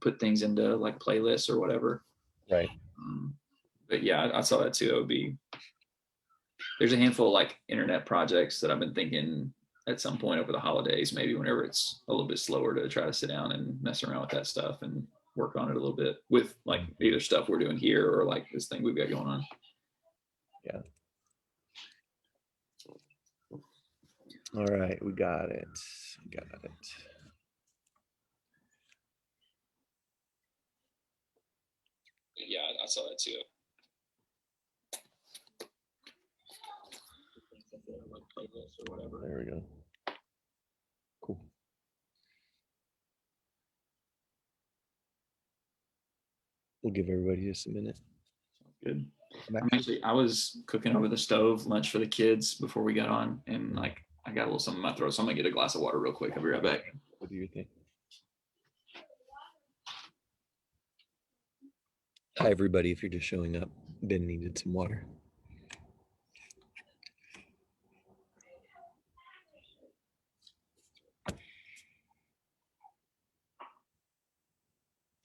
put things into like playlists or whatever. Right. But yeah, I saw that too. It would be, there's a handful of like internet projects that I've been thinking at some point over the holidays, maybe whenever it's a little bit slower, to try to sit down and mess around with that stuff and work on it a little bit with like either stuff we're doing here or like this thing we've got going on. Yeah. All right, we got it. Got it. Yeah, I saw that too. Or whatever. There we go. Cool. We'll give everybody just a minute. Good. I was cooking over the stove lunch for the kids before we got on, and like I got a little something in my throat, so I'm gonna get a glass of water real quick. I'll be right back. What do you think? Hi everybody, if you're just showing up, Ben needed some water.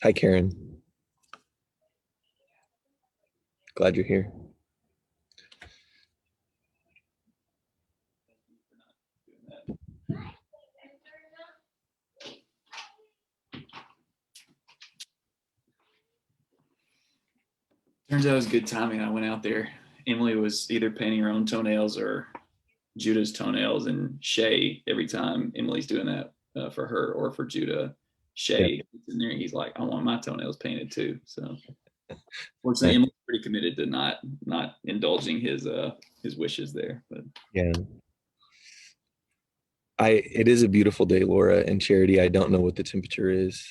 Hi Karen. Glad you're here. Turns out it was good timing. I went out there. Emily was either painting her own toenails or Judah's toenails, and Shay, every time Emily's doing that for her or for Judah, Shay gets in there and he's like, I want my toenails painted too. So fortunately, Emily's pretty committed to not indulging his wishes there. But yeah. It is a beautiful day, Laura and Charity. I don't know what the temperature is.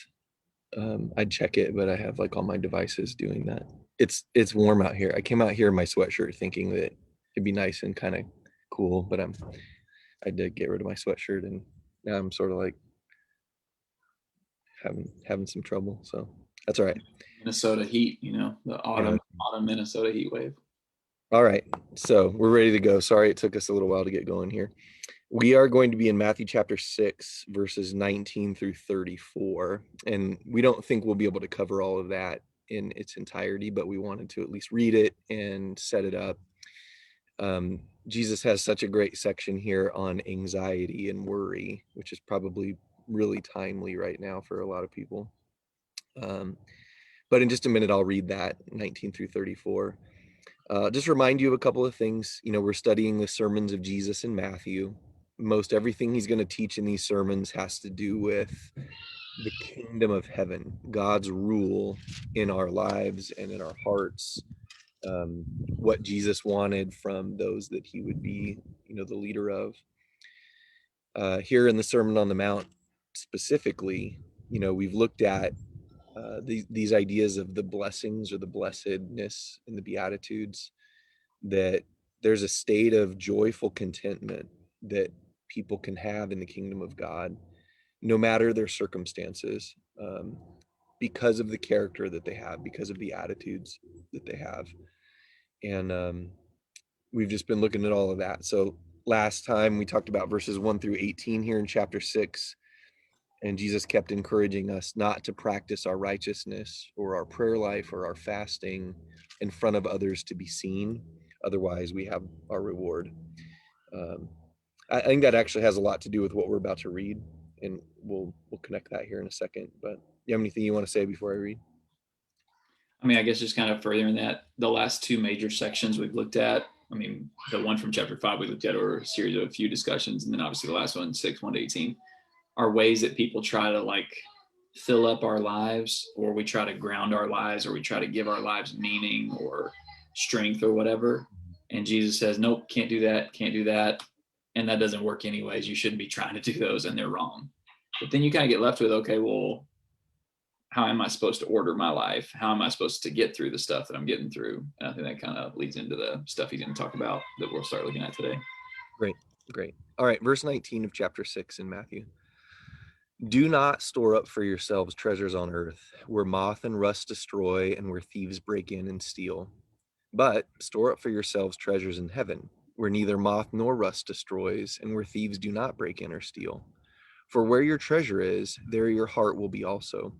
I'd check it, but I have like all my devices doing that. It's warm out here. I came out here in my sweatshirt thinking that it'd be nice and kind of cool, but I did get rid of my sweatshirt, and now I'm sort of like having some trouble. So that's all right. Minnesota heat, the autumn Minnesota heat wave. All right, so we're ready to go. Sorry it took us a little while to get going here. We are going to be in Matthew chapter 6, verses 19 through 34. And we don't think we'll be able to cover all of that in its entirety, but we wanted to at least read it and set it up. Jesus has such a great section here on anxiety and worry, which is probably really timely right now for a lot of people. But in just a minute, I'll read that 19 through 34. Just remind you of a couple of things. We're studying the sermons of Jesus in Matthew. Most everything he's going to teach in these sermons has to do with the kingdom of heaven, God's rule in our lives and in our hearts, what Jesus wanted from those that he would be, the leader of. Here in the Sermon on the Mount specifically, we've looked at these ideas of the blessings or the blessedness and the Beatitudes, that there's a state of joyful contentment that people can have in the kingdom of God, no matter their circumstances, because of the character that they have, because of the attitudes that they have. And we've just been looking at all of that. So last time we talked about verses 1 through 18 here in chapter 6, and Jesus kept encouraging us not to practice our righteousness or our prayer life or our fasting in front of others to be seen. Otherwise, we have our reward. I think that actually has a lot to do with what we're about to read, and we'll connect that here in a second. But you have anything you want to say before I read? I guess just kind of furthering that, the last two major sections we've looked at, the one from chapter 5 we looked at, or a series of a few discussions, and then obviously the last one, 6, 1 to 18, are ways that people try to like fill up our lives, or we try to ground our lives, or we try to give our lives meaning or strength or whatever. And Jesus says, nope, can't do that. And that doesn't work anyways. You shouldn't be trying to do those, and they're wrong. But then you kind of get left with, okay, well, how am I supposed to order my life? How am I supposed to get through the stuff that I'm getting through? And I think that kind of leads into the stuff he's going to talk about that we'll start looking at today. Great. All right, verse 19 of chapter 6 in Matthew. Do not store up for yourselves treasures on earth, where moth and rust destroy and where thieves break in and steal. But store up for yourselves treasures in heaven, where neither moth nor rust destroys and where thieves do not break in or steal. For where your treasure is, there your heart will be also.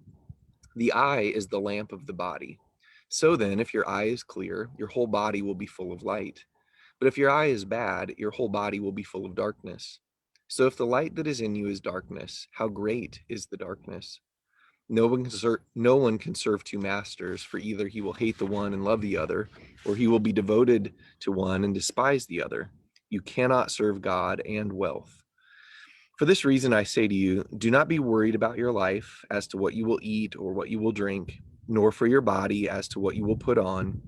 The eye is the lamp of the body. So then, if your eye is clear, your whole body will be full of light. But if your eye is bad, your whole body will be full of darkness. So if the light that is in you is darkness, how great is the darkness? No one can serve two masters, for either he will hate the one and love the other, or he will be devoted to one and despise the other. You cannot serve God and wealth. For this reason, I say to you, do not be worried about your life as to what you will eat or what you will drink, nor for your body as to what you will put on.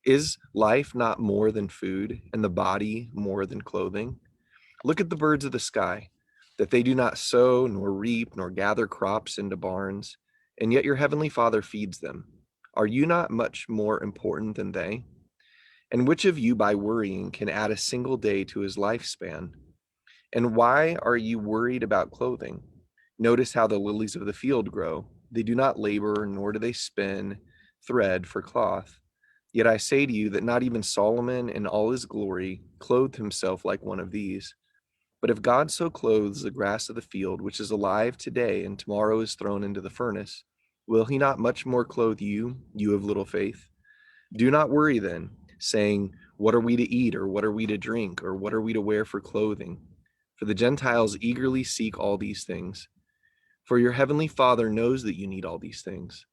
Is life not more than food, and the body more than clothing? Look at the birds of the sky, that they do not sow, nor reap, nor gather crops into barns, and yet your heavenly Father feeds them. Are you not much more important than they? And which of you, by worrying, can add a single day to his lifespan? And why are you worried about clothing? Notice how the lilies of the field grow. They do not labor, nor do they spin thread for cloth. Yet I say to you that not even Solomon in all his glory clothed himself like one of these. But if God so clothes the grass of the field, which is alive today and tomorrow is thrown into the furnace, will he not much more clothe you, you of little faith? Do not worry then, saying, what are we to eat, or what are we to drink, or what are we to wear for clothing? For the Gentiles eagerly seek all these things. For your heavenly Father knows that you need all these things.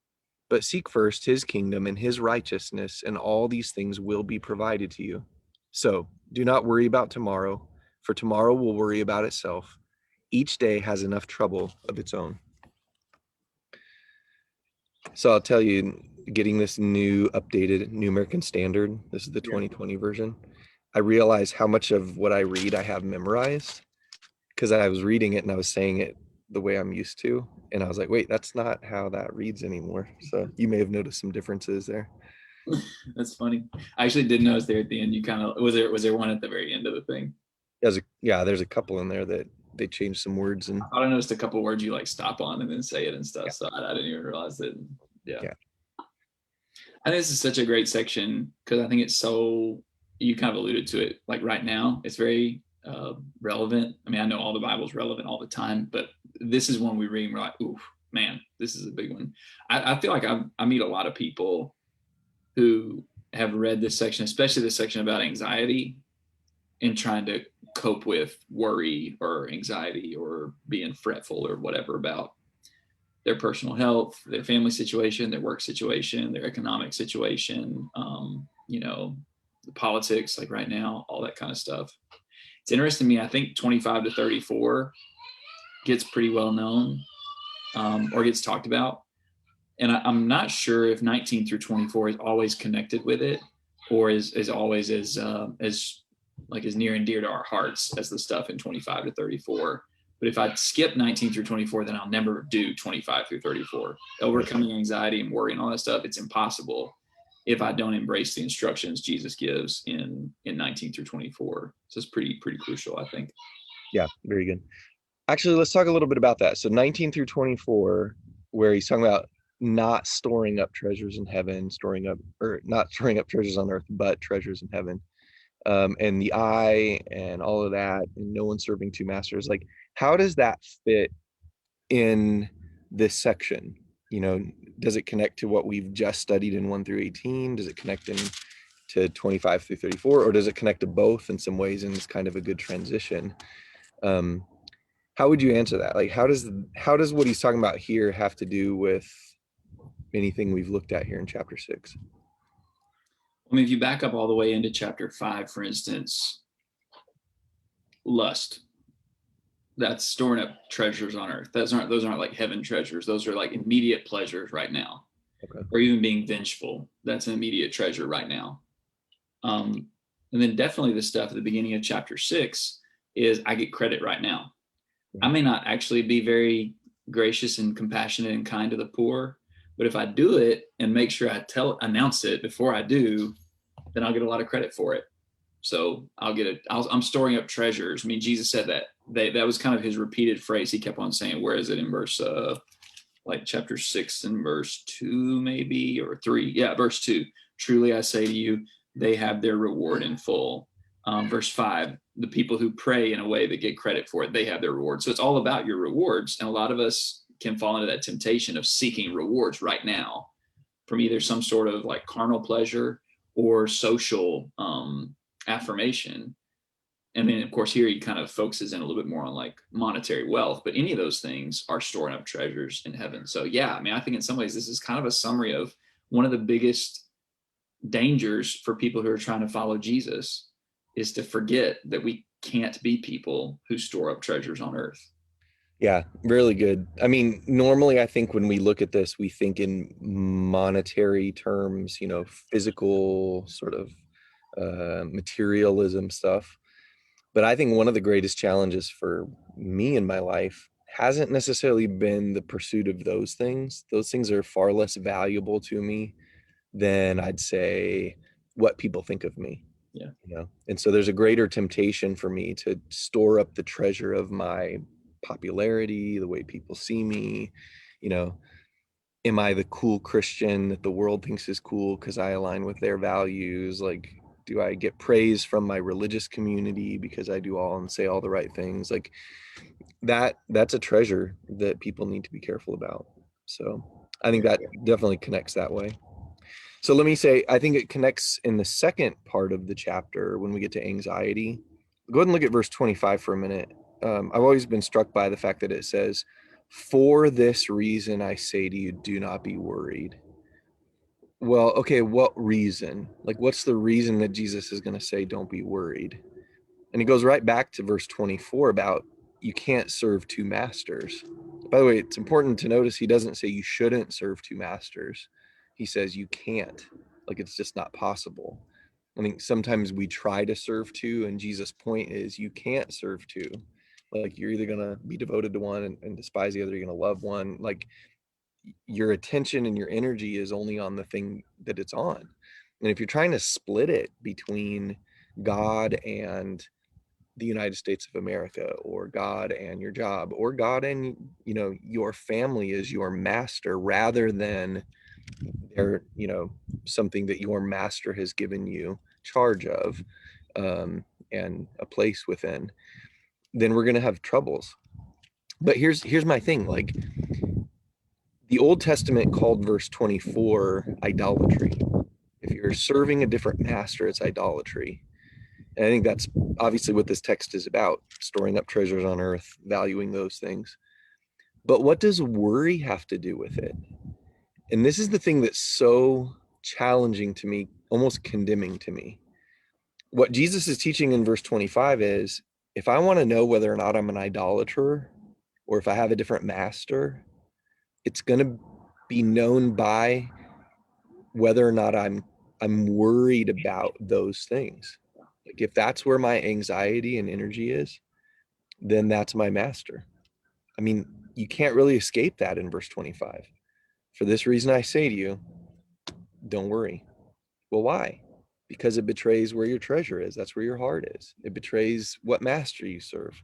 But seek first his kingdom and his righteousness, and all these things will be provided to you. So do not worry about tomorrow, for tomorrow will worry about itself. Each day has enough trouble of its own. So I'll tell you, getting this new updated New American Standard, this is the 2020 version, I realized how much of what I read I have memorized, because I was reading it and I was saying it the way I'm used to. And I was like, wait, that's not how that reads anymore. So you may have noticed some differences there. That's funny. I actually did notice there at the end. You kind of was there one at the very end of the thing? There's a couple in there that they changed some words and I thought I noticed a couple words you like stop on and then say it and stuff. So I didn't even realize that. Yeah. I think this is such a great section because I think it's so, you kind of alluded to it, like right now, it's very relevant. I mean, I know all the Bible's relevant all the time, but this is one we read and we're like, ooh, man, this is a big one. I feel like I meet a lot of people who have read this section, especially this section about anxiety and trying to cope with worry or anxiety or being fretful or whatever about their personal health, their family situation, their work situation, their economic situation, the politics, like right now, all that kind of stuff. It's interesting to me. I think 25 to 34 gets pretty well known or gets talked about. And I'm not sure if 19 through 24 is always connected with it or is always as near and dear to our hearts as the stuff in 25 to 34. But if I skip 19 through 24, then I'll never do 25 through 34. Overcoming anxiety and worry and all that stuff, it's impossible if I don't embrace the instructions Jesus gives in 19 through 24. So it's pretty crucial, I think. Yeah, very good. Actually, let's talk a little bit about that. So 19 through 24, where he's talking about not storing up treasures in heaven, not storing up treasures on earth, but treasures in heaven. And the eye and all of that, and no one serving two masters. Like, how does that fit in this section? Does it connect to what we've just studied in 1 through 18? Does it connect in to 25 through 34, or does it connect to both in some ways? And it's kind of a good transition. How would you answer that? Like, how does what he's talking about here have to do with anything we've looked at here in chapter 6? I mean, if you back up all the way into chapter 5, for instance, lust, that's storing up treasures on earth. Those aren't like heaven treasures. Those are like immediate pleasures right now. Okay. Or even being vengeful. That's an immediate treasure right now. And then definitely the stuff at the beginning of chapter 6 is I get credit right now. I may not actually be very gracious and compassionate and kind to the poor, but if I do it and make sure I announce it before I do, then I'll get a lot of credit for it. So I'm storing up treasures. I mean, Jesus said that. That was kind of his repeated phrase. He kept on saying, where is it in verse, chapter 6 and verse 2 maybe, or 3? Yeah, verse 2. Truly I say to you, they have their reward in full. Verse 5, the people who pray in a way that get credit for it, they have their reward. So it's all about your rewards. And a lot of us can fall into that temptation of seeking rewards right now from either some sort of like carnal pleasure or social affirmation. And then of course here he kind of focuses in a little bit more on like monetary wealth, but any of those things are storing up treasures in heaven. So yeah, I mean, I think in some ways this is kind of a summary of one of the biggest dangers for people who are trying to follow Jesus is to forget that we can't be people who store up treasures on earth. Yeah, really good. I mean, normally I think when we look at this, we think in monetary terms, physical sort of materialism stuff. But I think one of the greatest challenges for me in my life hasn't necessarily been the pursuit of those things. Those things are far less valuable to me than I'd say what people think of me. Yeah. And so there's a greater temptation for me to store up the treasure of my popularity, the way people see me. Am I the cool Christian that the world thinks is cool because I align with their values? Like, do I get praise from my religious community because I do all and say all the right things? Like that's a treasure that people need to be careful about. So I think that definitely connects that way. So let me say, I think it connects in the second part of the chapter when we get to anxiety. Go ahead and look at verse 25 for a minute. I've always been struck by the fact that it says, "For this reason, I say to you, do not be worried." Well, okay, what reason? Like, what's the reason that Jesus is going to say, don't be worried? And he goes right back to verse 24 about you can't serve two masters. By the way, it's important to notice he doesn't say you shouldn't serve two masters. He says you can't. Like, it's just not possible. I think sometimes we try to serve two, and Jesus' point is you can't serve two. Like, you're either going to be devoted to one and despise the other, you're going to love one. Like, your attention and your energy is only on the thing that it's on. And if you're trying to split it between God and the United States of America, or God and your job, or God and your family is your master, rather than they're something that your master has given you charge of, and a place within, then we're going to have troubles. But here's my thing. Like, the Old Testament called verse 24 idolatry. If you're serving a different master, it's idolatry. And I think that's obviously what this text is about: storing up treasures on earth, valuing those things. But what does worry have to do with it? And this is the thing that's so challenging to me, almost condemning to me. What Jesus is teaching in verse 25 is, if I want to know whether or not I'm an idolater or if I have a different master, it's going to be known by whether or not I'm worried about those things. Like, if that's where my anxiety and energy is, then that's my master. I mean, you can't really escape that in verse 25. For this reason, I say to you, don't worry. Well, why? Because it betrays where your treasure is. That's where your heart is. It betrays what master you serve.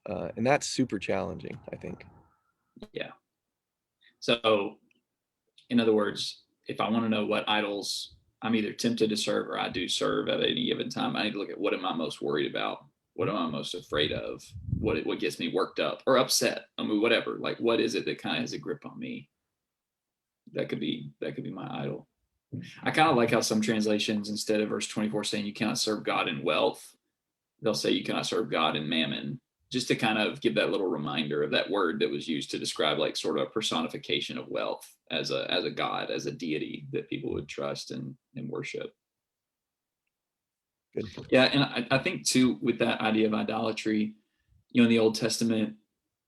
And that's super challenging, I think. Yeah. So, in other words, if I want to know what idols I'm either tempted to serve or I do serve at any given time, I need to look at what am I most worried about? What am I most afraid of? What gets me worked up or upset? I mean, whatever. Like, what is it that kind of has a grip on me? That could be my idol. I kind of like how some translations, instead of verse 24 saying you cannot serve God in wealth, they'll say you cannot serve God in mammon, just to kind of give that little reminder of that word that was used to describe like sort of a personification of wealth as a god, as a deity that people would trust and worship. Good. Yeah, and I think too, with that idea of idolatry, in the Old Testament,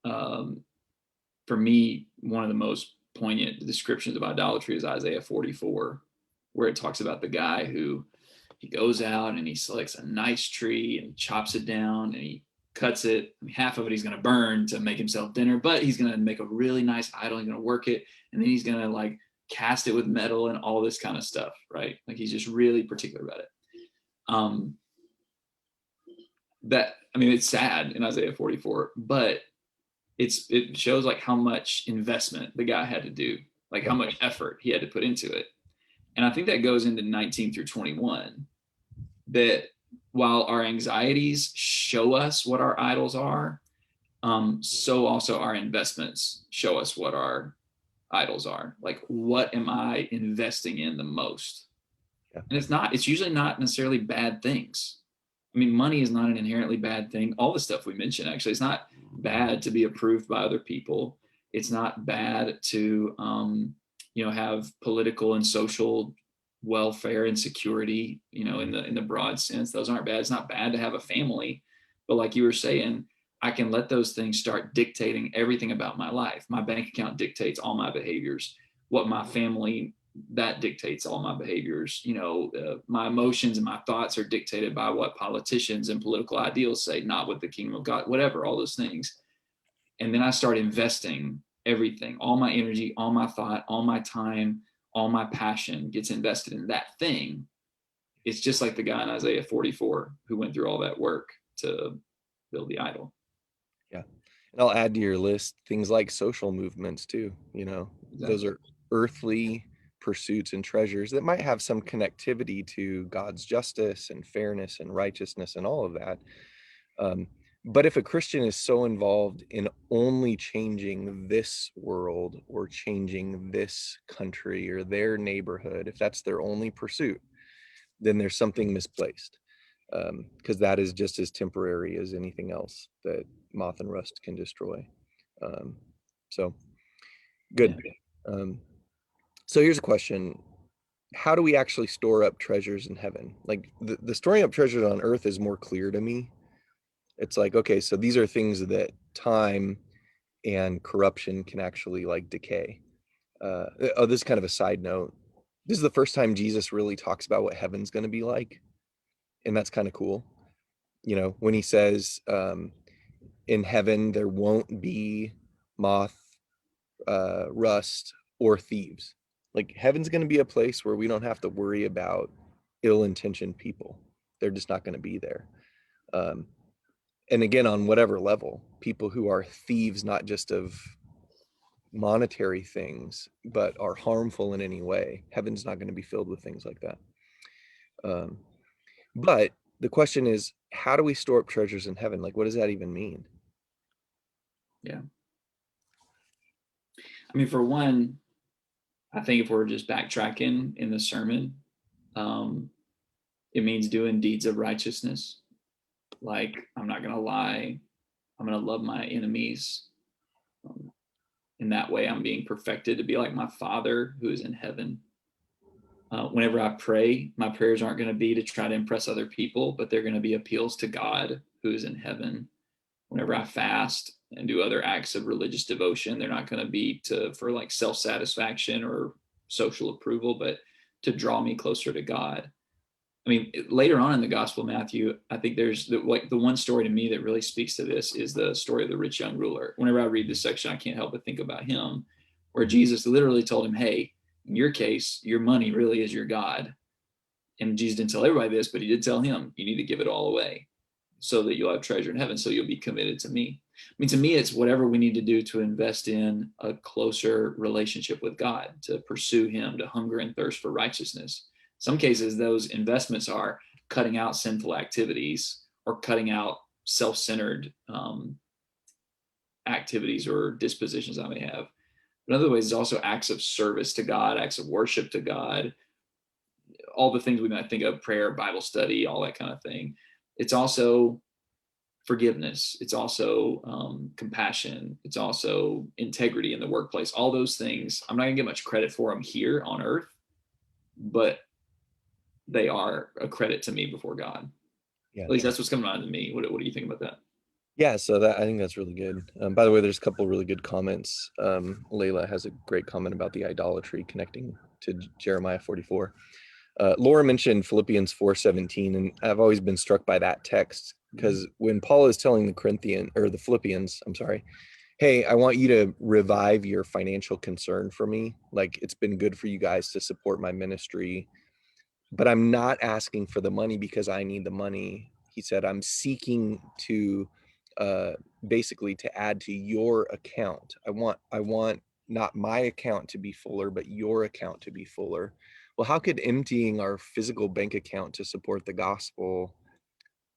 for me, one of the most poignant descriptions of idolatry is Isaiah 44, where it talks about the guy who he goes out and he selects a nice tree and chops it down and he cuts it. Half of it he's going to burn to make himself dinner, but he's going to make a really nice idol. He's going to work it, and then he's going to like cast it with metal and all this kind of stuff, right? Like, he's just really particular about it. It's sad in Isaiah 44, but it shows like how much investment the guy had to do, like how much effort he had to put into it. And I think that goes into 19 through 21, that while our anxieties show us what our idols are, so also our investments show us what our idols are. Like, what am I investing in the most? Yeah. And it's usually not necessarily bad things. I mean, money is not an inherently bad thing. All the stuff we mentioned, actually, it's not bad to be approved by other people. It's not bad to, have political and social welfare and security, in the broad sense. Those aren't bad. It's not bad to have a family, but like you were saying, I can let those things start dictating everything about my life. My bank account dictates all my behaviors. What my family, that dictates all my behaviors. My emotions and my thoughts are dictated by what politicians and political ideals say, not what the kingdom of God, whatever, all those things. And then I start investing everything, all my energy, all my thought, all my time, all my passion gets invested in that thing. It's just like the guy in Isaiah 44 who went through all that work to build the idol. Yeah. And I'll add to your list things like social movements too. Those Exactly. are earthly pursuits and treasures that might have some connectivity to God's justice and fairness and righteousness and all of that. But if a Christian is so involved in only changing this world or changing this country or their neighborhood, if that's their only pursuit, then there's something misplaced, because that is just as temporary as anything else that moth and rust can destroy. So good. Yeah. So here's a question. How do we actually store up treasures in heaven? Like the storing up treasures on earth is more clear to me. It's like, okay, so these are things that time and corruption can actually like decay. This is kind of a side note. This is the first time Jesus really talks about what heaven's going to be like. And that's kind of cool. When he says, in heaven, there won't be moth, rust, or thieves. Like heaven's going to be a place where we don't have to worry about ill-intentioned people. They're just not going to be there. Um, and again, on whatever level, people who are thieves, not just of monetary things, but are harmful in any way, heaven's not going to be filled with things like that. Um, but the question is, how do we store up treasures in heaven? Like, what does that even mean? Yeah. I mean, for one, I think if we're just backtracking in the sermon, um, it means doing deeds of righteousness. Like, I'm not going to lie. I'm going to love my enemies. Um, in that way, I'm being perfected to be like my Father who is in heaven. Whenever I pray, my prayers aren't going to be to try to impress other people, but they're going to be appeals to God who is in heaven. Whenever I fast and do other acts of religious devotion, they're not going to be for like self-satisfaction or social approval, but to draw me closer to God. I mean, later on in the Gospel of Matthew, I think there's the one story to me that really speaks to this is the story of the rich young ruler. Whenever I read this section, I can't help but think about him, where Jesus literally told him, "Hey, in your case, your money really is your God." And Jesus didn't tell everybody this, but he did tell him, "You need to give it all away so that you'll have treasure in heaven, so you'll be committed to me." I mean, to me, it's whatever we need to do to invest in a closer relationship with God, to pursue him, to hunger and thirst for righteousness. Some cases, those investments are cutting out sinful activities or cutting out self-centered activities or dispositions I may have. In other ways, it's also acts of service to God, acts of worship to God, all the things we might think of, prayer, Bible study, all that kind of thing. It's also forgiveness. It's also compassion. It's also integrity in the workplace. All those things, I'm not going to get much credit for them here on earth, but they are a credit to me before God. Yeah. At least that's what's coming on to me. What do you think about that? Yeah, so that I think that's really good. By the way, there's a couple really good comments. Layla has a great comment about the idolatry connecting to Jeremiah 44. Laura mentioned Philippians 4:17, and I've always been struck by that text because when Paul is telling the Philippians, I'm sorry, hey, I want you to revive your financial concern for me. Like it's been good for you guys to support my ministry, but I'm not asking for the money because I need the money. He said, I'm seeking to uh, basically to add to your account. I want not my account to be fuller, but your account to be fuller. Well, how could emptying our physical bank account to support the gospel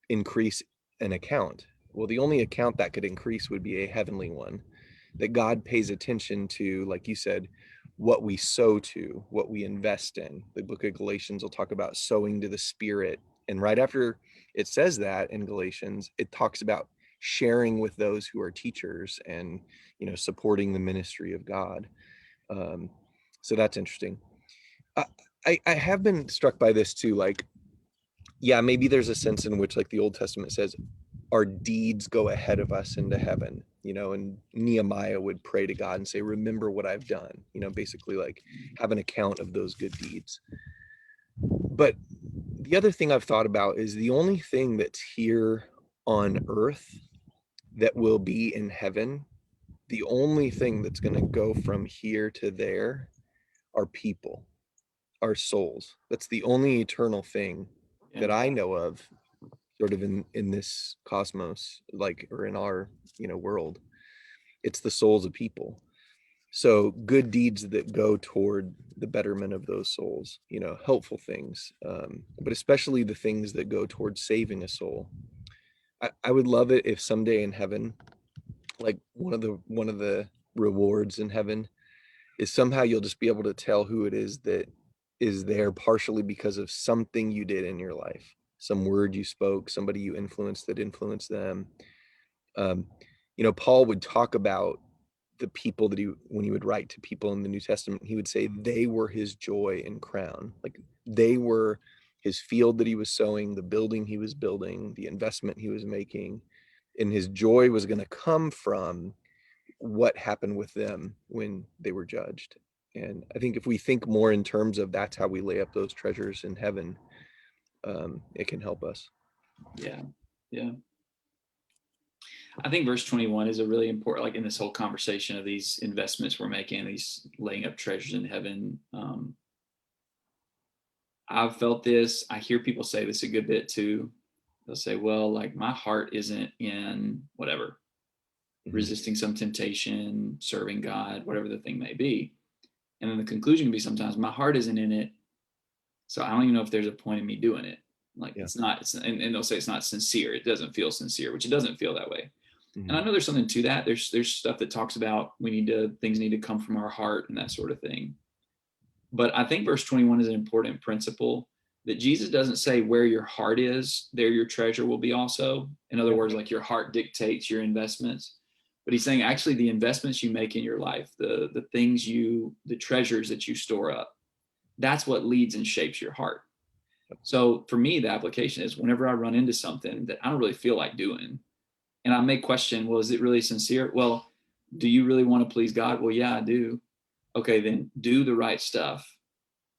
increase an account? Well, the only account that could increase would be a heavenly one, that God pays attention to, like you said, what we sow to, what we invest in. The book of Galatians will talk about sowing to the Spirit. And right after it says that in Galatians, it talks about sharing with those who are teachers and, supporting the ministry of God. Um, so that's interesting. I, I have been struck by this too. Like, yeah, maybe there's a sense in which, like the Old Testament says, our deeds go ahead of us into heaven, and Nehemiah would pray to God and say, remember what I've done, basically like have an account of those good deeds. But the other thing I've thought about is the only thing that's here on earth that will be in heaven, the only thing that's going to go from here to there are people, are souls. That's the only eternal thing that I know of, sort of in this cosmos, like, or in our world. It's the souls of people. So good deeds that go toward the betterment of those souls, helpful things, but especially the things that go towards saving a soul. I would love it if someday in heaven, like one of the rewards in heaven is somehow you'll just be able to tell who it is that is there partially because of something you did in your life, some word you spoke, somebody you influenced that influenced them. um, Paul would talk about the people that when he would write to people in the New Testament, he would say they were his joy and crown. Like they were his field that he was sowing, the building he was building, the investment he was making, and his joy was going to come from what happened with them when they were judged. And I think if we think more in terms of that's how we lay up those treasures in heaven, it can help us. Yeah. Yeah. I think verse 21 is a really important, like in this whole conversation of these investments we're making, these laying up treasures in heaven. I've felt this. I hear people say this a good bit too. They'll say, well, like my heart isn't in whatever, resisting some temptation, serving God, whatever the thing may be. And then the conclusion can be sometimes my heart isn't in it. So I don't even know if there's a point in me doing it. Like Yeah. and they'll say it's not sincere. It doesn't feel sincere, which it doesn't feel that way. Mm-hmm. And I know there's something to that. There's stuff that talks about things need to come from our heart and that sort of thing. But I think verse 21 is an important principle that Jesus doesn't say where your heart is, there your treasure will be also. In other words, like your heart dictates your investments. But he's saying actually the investments you make in your life, the the treasures that you store up, that's what leads and shapes your heart. So for me, the application is whenever I run into something that I don't really feel like doing, and I may question, well, is it really sincere? Well, do you really want to please God? Well, yeah, I do. Okay, then do the right stuff.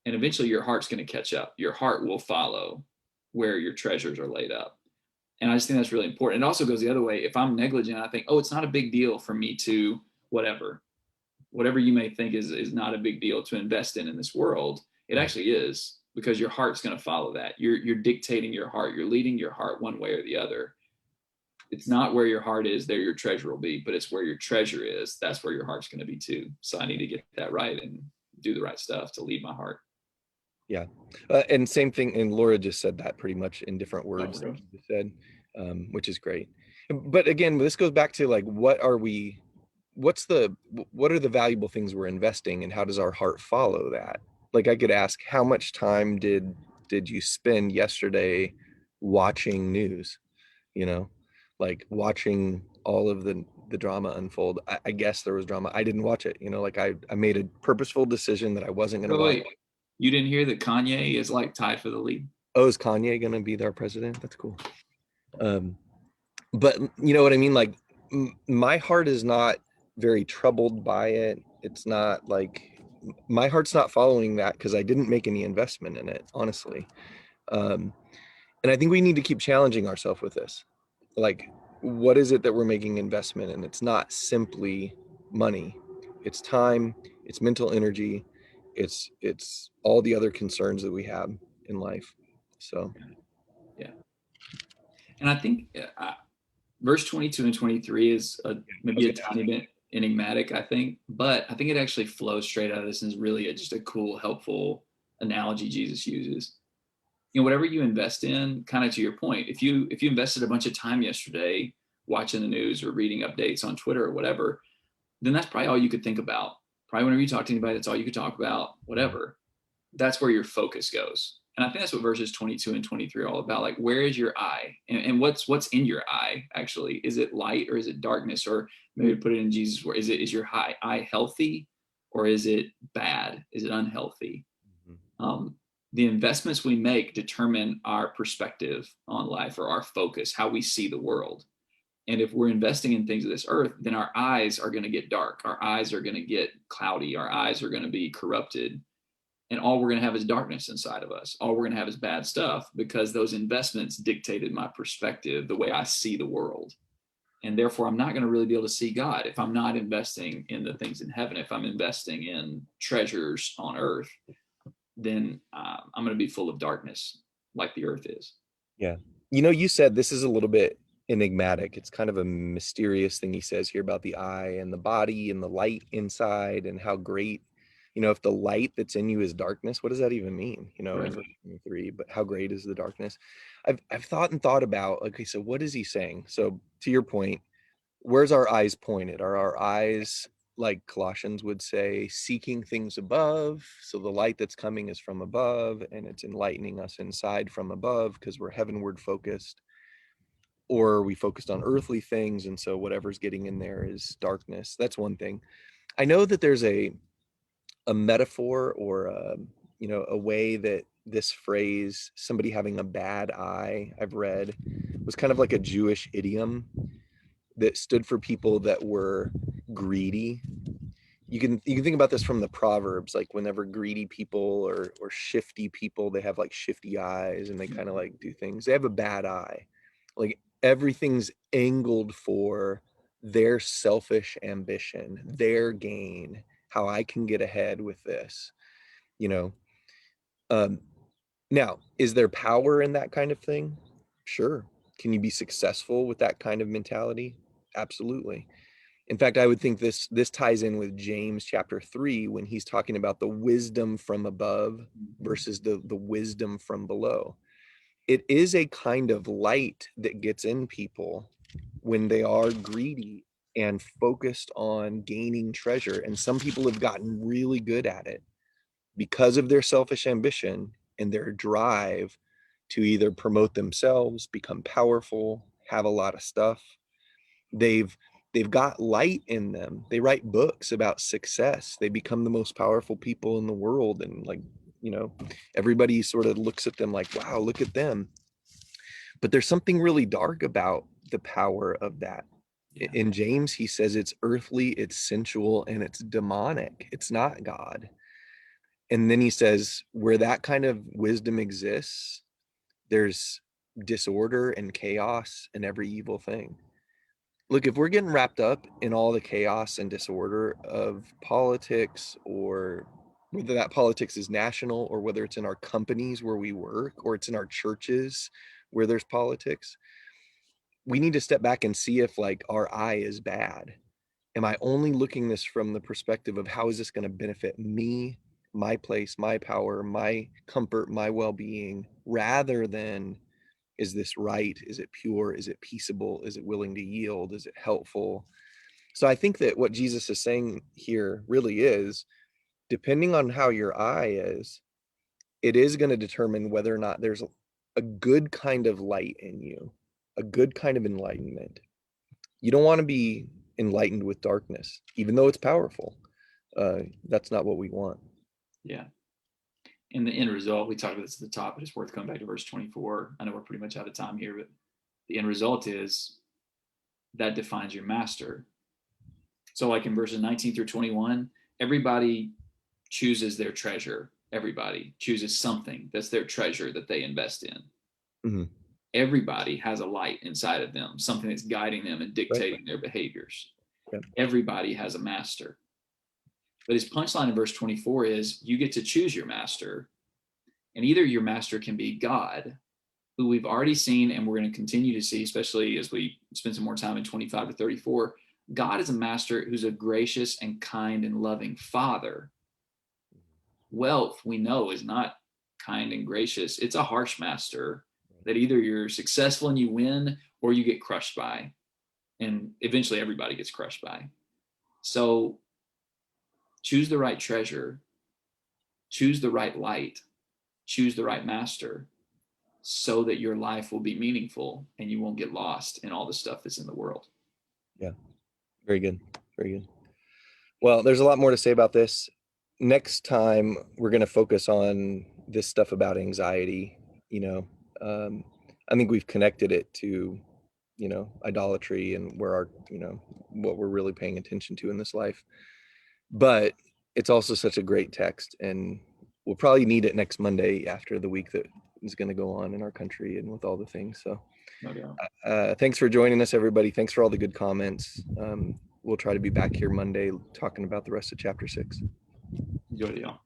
And eventually your heart's going to catch up. Your heart will follow where your treasures are laid up. And I just think that's really important. It also goes the other way. If I'm negligent, I think, oh, it's not a big deal for me to whatever you may think is not a big deal to invest in this world. It actually is, because your heart's going to follow that. You're dictating your heart. You're leading your heart one way or the other. It's not where your heart is, there your treasure will be, but it's where your treasure is. That's where your heart's going to be too. So I need to get that right and do the right stuff to lead my heart. Yeah. And same thing. And Laura just said that pretty much in different words that you said, which is great. But again, this goes back to like, what are the valuable things we're investing and how does our heart follow that? Like I could ask, how much time did you spend yesterday watching news? Like watching all of the drama unfold. I guess there was drama. I didn't watch it. Like I made a purposeful decision that I wasn't going to watch. Wait, you didn't hear that Kanye is like tied for the lead? Oh, is Kanye going to be their president? That's cool. But you know what I mean? Like my heart is not very troubled by it. It's not like my heart's not following that because I didn't make any investment in it, honestly. And I think we need to keep challenging ourselves with this. Like, what is it that we're making investment in? It's not simply money. It's time, it's mental energy, it's all the other concerns that we have in life. So yeah. And I think verse 22 and 23 is maybe a tiny bit enigmatic, I think, but I think it actually flows straight out of this and is really just a cool, helpful analogy Jesus uses. Whatever you invest in, kind of to your point, if you invested a bunch of time yesterday watching the news or reading updates on Twitter or whatever, then that's probably all you could think about. Probably whenever you talk to anybody, that's all you could talk about, whatever. That's where your focus goes. And I think that's what verses 22 and 23 are all about. Like, where is your eye? And what's in your eye, actually? Is it light or is it darkness? Or maybe put it in Jesus' word, is your eye healthy or is it bad? Is it unhealthy? The investments we make determine our perspective on life, or our focus, how we see the world. And if we're investing in things of this earth, then our eyes are going to get dark. Our eyes are going to get cloudy. Our eyes are going to be corrupted. And all we're going to have is darkness inside of us. All we're going to have is bad stuff, because those investments dictated my perspective, the way I see the world. And therefore, I'm not going to really be able to see God if I'm not investing in the things in heaven. If I'm investing in treasures on earth, then I'm going to be full of darkness like the earth is. Yeah. You said this is a little bit enigmatic. It's kind of a mysterious thing he says here about the eye and the body and the light inside, and how great, if the light that's in you is darkness, what does that even mean? Right. In verse 23, but how great is the darkness? I've thought about, okay, so what is he saying? So to your point, where's our eyes pointed? Are our eyes, like Colossians would say, seeking things above? So the light that's coming is from above, and it's enlightening us inside from above because we're heavenward focused. Or are we focused on earthly things, and so whatever's getting in there is darkness? That's one thing. I know that there's a metaphor, or a way that this phrase, somebody having a bad eye, I've read, was kind of like a Jewish idiom that stood for people that were greedy. You can think about this from the Proverbs, like whenever greedy people or shifty people, they have like shifty eyes and they kind of like do things. They have a bad eye. Like everything's angled for their selfish ambition, their gain, how I can get ahead with this, Now, is there power in that kind of thing? Sure. Can you be successful with that kind of mentality? Absolutely. In fact, I would think this ties in with James chapter 3, when he's talking about the wisdom from above versus the wisdom from below. It is a kind of light that gets in people when they are greedy and focused on gaining treasure. And some people have gotten really good at it because of their selfish ambition and their drive to either promote themselves, become powerful, have a lot of stuff. They've got light in them. They write books about success. They become the most powerful people in the world, and everybody sort of looks at them like, wow, look at them. But there's something really dark about the power of that. Yeah. In James, he says it's earthly, it's sensual, and it's demonic. It's not God. And then he says, where that kind of wisdom exists, there's disorder and chaos and every evil thing. Look, if we're getting wrapped up in all the chaos and disorder of politics, or whether that politics is national, or whether it's in our companies where we work, or it's in our churches where there's politics, we need to step back and see if like our eye is bad. Am I only looking this from the perspective of how is this going to benefit me, my place, my power, my comfort, my well-being, rather than, is this right? Is it pure? Is it peaceable? Is it willing to yield? Is it helpful? So I think that what Jesus is saying here really is, depending on how your eye is, it is going to determine whether or not there's a good kind of light in you, a good kind of enlightenment. You don't want to be enlightened with darkness, even though it's powerful. That's not what we want. Yeah. In the end result, we talked about this at the top, but it's worth coming back to verse 24. I know we're pretty much out of time here, but the end result is that defines your master. So like in verses 19 through 21, everybody chooses their treasure. Everybody chooses something that's their treasure that they invest in. Mm-hmm. Everybody has a light inside of them, something that's guiding them and dictating their behaviors. Yeah. Everybody has a master. But his punchline in verse 24 is, you get to choose your master. And either your master can be God, who we've already seen and we're going to continue to see, especially as we spend some more time in 25 to 34. God is a master who's a gracious and kind and loving father. Wealth, we know, is not kind and gracious. It's a harsh master that either you're successful and you win, or you get crushed by. and eventually everybody gets crushed by. So choose the right treasure, choose the right light, choose the right master, so that your life will be meaningful and you won't get lost in all the stuff that's in the world. Yeah. Very good. Very good. Well, there's a lot more to say about this. Next time, we're going to focus on this stuff about anxiety. You know, I think we've connected it to, idolatry and where our, what we're really paying attention to in this life. But it's also such a great text, and we'll probably need it next Monday after the week that is going to go on in our country and with all the things. So No doubt. thanks for joining us, everybody. Thanks for all the good comments. We'll try to be back here Monday talking about the rest of chapter 6. Enjoy, y'all.